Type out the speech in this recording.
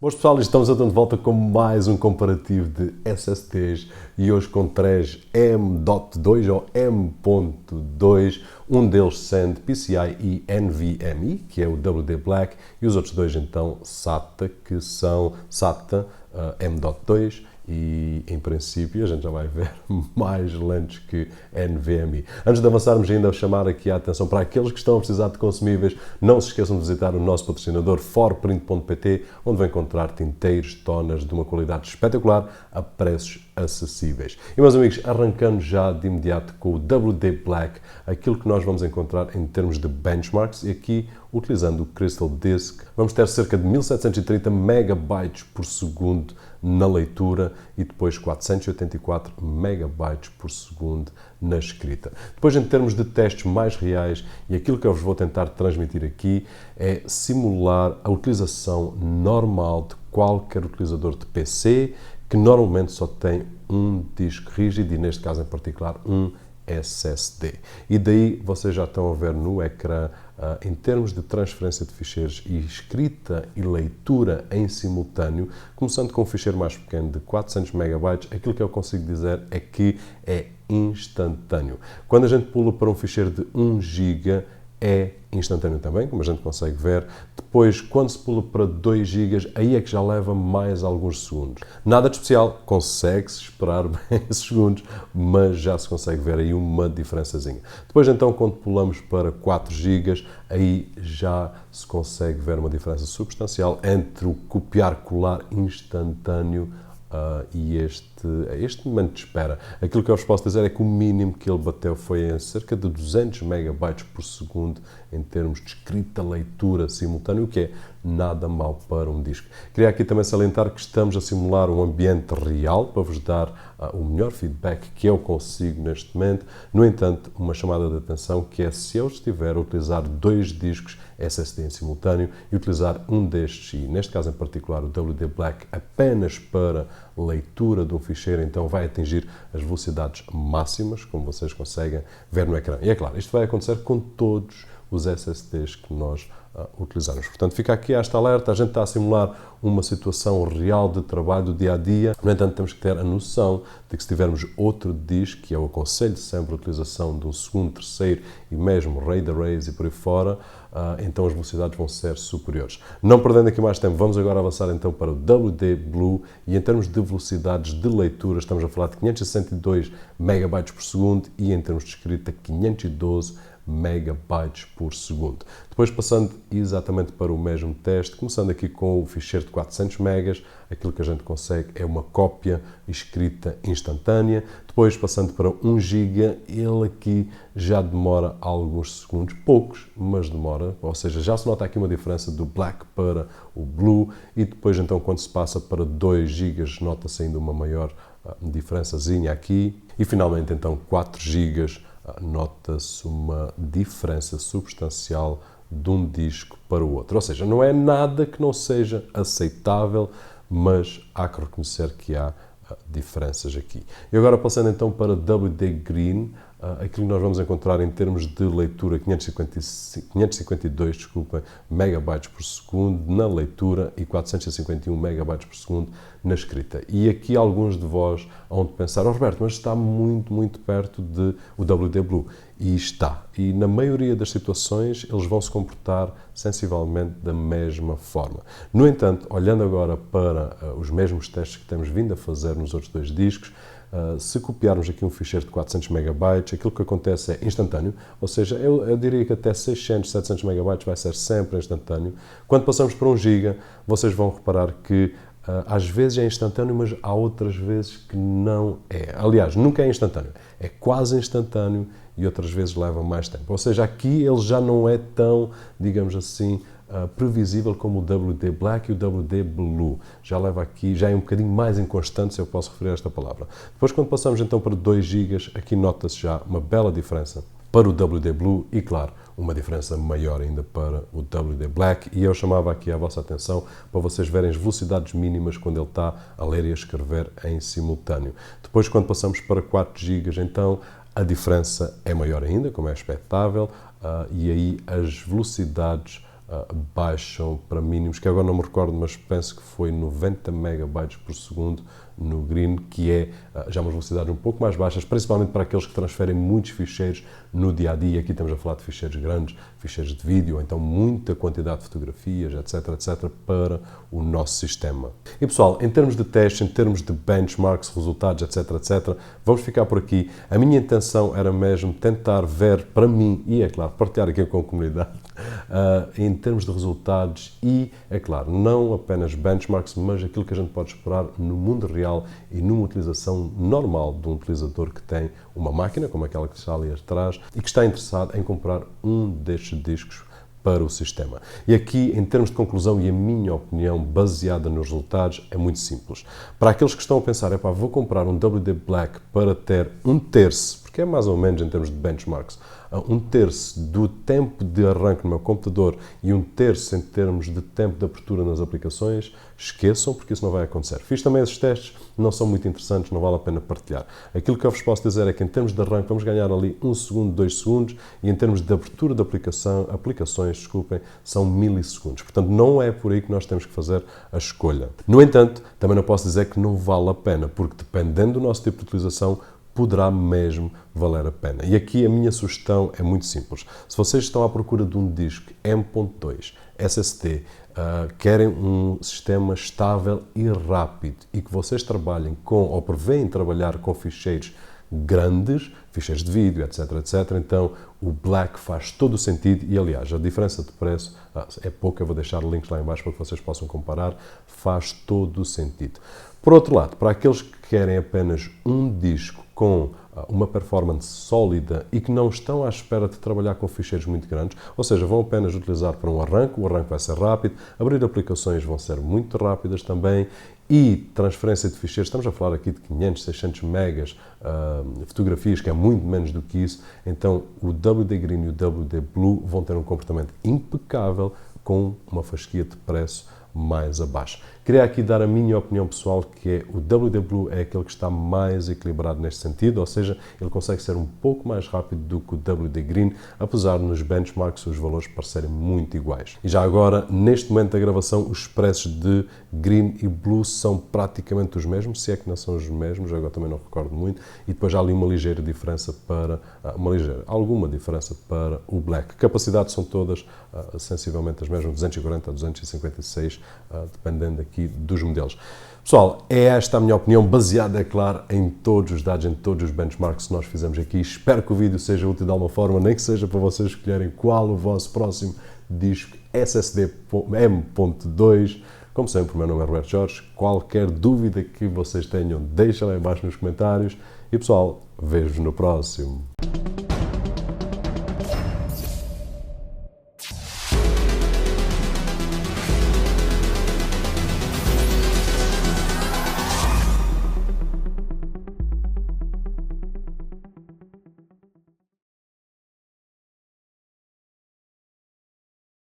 Hoje, pessoal, estamos então de volta com mais um comparativo de SSDs e hoje com 3 M.2 ou M.2, um deles sendo PCI e NVMe, que é o WD Black, e os outros dois então SATA, que são SATA M.2 e, em princípio, a gente já vai ver mais lentes que NVMe. Antes de avançarmos ainda, chamar aqui a atenção para aqueles que estão a precisar de consumíveis, não se esqueçam de visitar o nosso patrocinador forprint.pt, onde vai encontrar tinteiros, toners de uma qualidade espetacular a preços acessíveis. E, meus amigos, arrancando já de imediato com o WD Black, aquilo que nós vamos encontrar em termos de benchmarks, e aqui, utilizando o Crystal Disk, vamos ter cerca de 1730 megabytes por segundo na leitura e depois 484 megabytes por segundo na escrita. Depois, em termos de testes mais reais, e aquilo que eu vos vou tentar transmitir aqui é simular a utilização normal de qualquer utilizador de PC que normalmente só tem um disco rígido e, neste caso em particular, um SSD. E daí vocês já estão a ver no ecrã, em termos de transferência de ficheiros e escrita e leitura em simultâneo, começando com um ficheiro mais pequeno de 400 megabytes, aquilo que eu consigo dizer é que é instantâneo. Quando a gente pula para um ficheiro de 1 GB, é instantâneo também, como a gente consegue ver. Depois, quando se pula para 2 GB, aí é que já leva mais alguns segundos. Nada de especial, consegue-se esperar bem esses segundos, mas já se consegue ver aí uma diferençazinha. Depois, então, quando pulamos para 4 GB, aí já se consegue ver uma diferença substancial entre o copiar-colar instantâneo e este momento de espera. Aquilo que eu vos posso dizer é que o mínimo que ele bateu foi em cerca de 200 megabytes por segundo em termos de escrita, leitura simultânea, o que é nada mal para um disco. Queria aqui também salientar que estamos a simular um ambiente real para vos dar o melhor feedback que eu consigo neste momento. No entanto, uma chamada de atenção que é se eu estiver a utilizar 2 discos SSD em simultâneo e utilizar um destes, e neste caso em particular o WD Black, apenas para leitura de um ficheiro, então vai atingir as velocidades máximas, como vocês conseguem ver no ecrã. E é claro, isto vai acontecer com todos os SSDs que nós utilizarmos. Portanto, fica aqui esta alerta, a gente está a simular uma situação real de trabalho do dia-a-dia, no entanto, temos que ter a noção de que se tivermos outro disco, que eu aconselho sempre a utilização de um segundo, terceiro e mesmo RAID arrays e por aí fora, então as velocidades vão ser superiores. Não perdendo aqui mais tempo, vamos agora avançar então para o WD Blue, e em termos de velocidades de leitura, estamos a falar de 562 megabytes por segundo e em termos de escrita 512 megabytes por segundo. Depois, passando exatamente para o mesmo teste, começando aqui com o ficheiro de 400 megas, aquilo que a gente consegue é uma cópia escrita instantânea. Depois, passando para 1 GB, ele aqui já demora alguns segundos, poucos, mas demora, ou seja, já se nota aqui uma diferença do Black para o Blue, e depois, então, quando se passa para 2 GB, nota-se ainda uma maior diferençazinha aqui, e finalmente, então, 4 GB, nota-se uma diferença substancial de um disco para o outro. Ou seja, não é nada que não seja aceitável, mas há que reconhecer que há diferenças aqui. E agora, passando então para WD Green, aquilo que nós vamos encontrar em termos de leitura, 552 megabytes por segundo na leitura e 451 megabytes por segundo na escrita. E aqui alguns de vós hão de pensar, Roberto, mas está muito, muito perto do WD Blue. E está. E na maioria das situações eles vão se comportar sensivelmente da mesma forma. No entanto, olhando agora para os mesmos testes que temos vindo a fazer nos outros 2 discos, se copiarmos aqui um ficheiro de 400 megabytes, aquilo que acontece é instantâneo, ou seja, eu diria que até 600, 700 megabytes vai ser sempre instantâneo. Quando passamos para 1 GB, vocês vão reparar que às vezes é instantâneo, mas há outras vezes que não é. Aliás, nunca é instantâneo, é quase instantâneo e outras vezes leva mais tempo. Ou seja, aqui ele já não é tão, digamos assim, previsível como o WD Black e o WD Blue. Já leva aqui, já é um bocadinho mais inconstante, se eu posso referir a esta palavra. Depois, quando passamos então para 2 GB, aqui nota-se já uma bela diferença para o WD Blue e, claro, uma diferença maior ainda para o WD Black, e eu chamava aqui a vossa atenção para vocês verem as velocidades mínimas quando ele está a ler e a escrever em simultâneo. Depois, quando passamos para 4 GB, então a diferença é maior ainda, como é expectável, e aí as velocidades baixam para mínimos, que agora não me recordo, mas penso que foi 90 megabytes por segundo no Green, que é já umas velocidades um pouco mais baixas, principalmente para aqueles que transferem muitos ficheiros no dia-a-dia. Aqui estamos a falar de ficheiros grandes, ficheiros de vídeo, então muita quantidade de fotografias, etc, etc, para o nosso sistema. E pessoal, em termos de testes, em termos de benchmarks, resultados, etc, etc, vamos ficar por aqui. A minha intenção era mesmo tentar ver para mim, e é claro, partilhar aqui com a comunidade, em termos de resultados e, é claro, não apenas benchmarks, mas aquilo que a gente pode esperar no mundo real e numa utilização normal de um utilizador que tem uma máquina, como aquela que está ali atrás, e que está interessado em comprar um destes discos para o sistema. E aqui, em termos de conclusão e a minha opinião baseada nos resultados, é muito simples. Para aqueles que estão a pensar, vou comprar um WD Black para ter um terço, porque é mais ou menos em termos de benchmarks, um terço do tempo de arranque no meu computador e um terço em termos de tempo de abertura nas aplicações, esqueçam, porque isso não vai acontecer. Fiz também esses testes, não são muito interessantes, não vale a pena partilhar. Aquilo que eu vos posso dizer é que em termos de arranque vamos ganhar ali 1 segundo, 2 segundos, e em termos de abertura de aplicações, são milissegundos. Portanto, não é por aí que nós temos que fazer a escolha. No entanto, também não posso dizer que não vale a pena, porque dependendo do nosso tipo de utilização, poderá mesmo valer a pena. E aqui a minha sugestão é muito simples. Se vocês estão à procura de um disco M.2 SSD, querem um sistema estável e rápido e que vocês trabalhem com, ou prevêem trabalhar com ficheiros grandes, ficheiros de vídeo, etc, etc, então o Black faz todo o sentido e, aliás, a diferença de preço é pouca, eu vou deixar links lá em baixo para que vocês possam comparar, faz todo o sentido. Por outro lado, para aqueles que querem apenas um disco com uma performance sólida e que não estão à espera de trabalhar com ficheiros muito grandes, ou seja, vão apenas utilizar para um arranque, o arranque vai ser rápido, abrir aplicações vão ser muito rápidas também e transferência de ficheiros, estamos a falar aqui de 500, 600 megas, fotografias, que é muito menos do que isso, então o WD Green e o WD Blue vão ter um comportamento impecável com uma fasquia de preço mais abaixo. Queria aqui dar a minha opinião pessoal, que é o WD Blue é aquele que está mais equilibrado neste sentido, ou seja, ele consegue ser um pouco mais rápido do que o WD Green, apesar de nos benchmarks os valores parecerem muito iguais. E já agora, neste momento da gravação, os preços de Green e Blue são praticamente os mesmos, se é que não são os mesmos, agora também não recordo muito, e depois há ali uma ligeira diferença para, alguma diferença para o Black. Capacidades são todas sensivelmente as mesmas, 240 a 256, dependendo aqui dos modelos. Pessoal, é esta a minha opinião, baseada, é claro, em todos os dados, em todos os benchmarks que nós fizemos aqui. Espero que o vídeo seja útil de alguma forma, nem que seja para vocês escolherem qual o vosso próximo disco SSD M.2. Como sempre, o meu nome é Roberto Jorge. Qualquer dúvida que vocês tenham, deixem lá em baixo nos comentários. E pessoal, vejo-vos no próximo.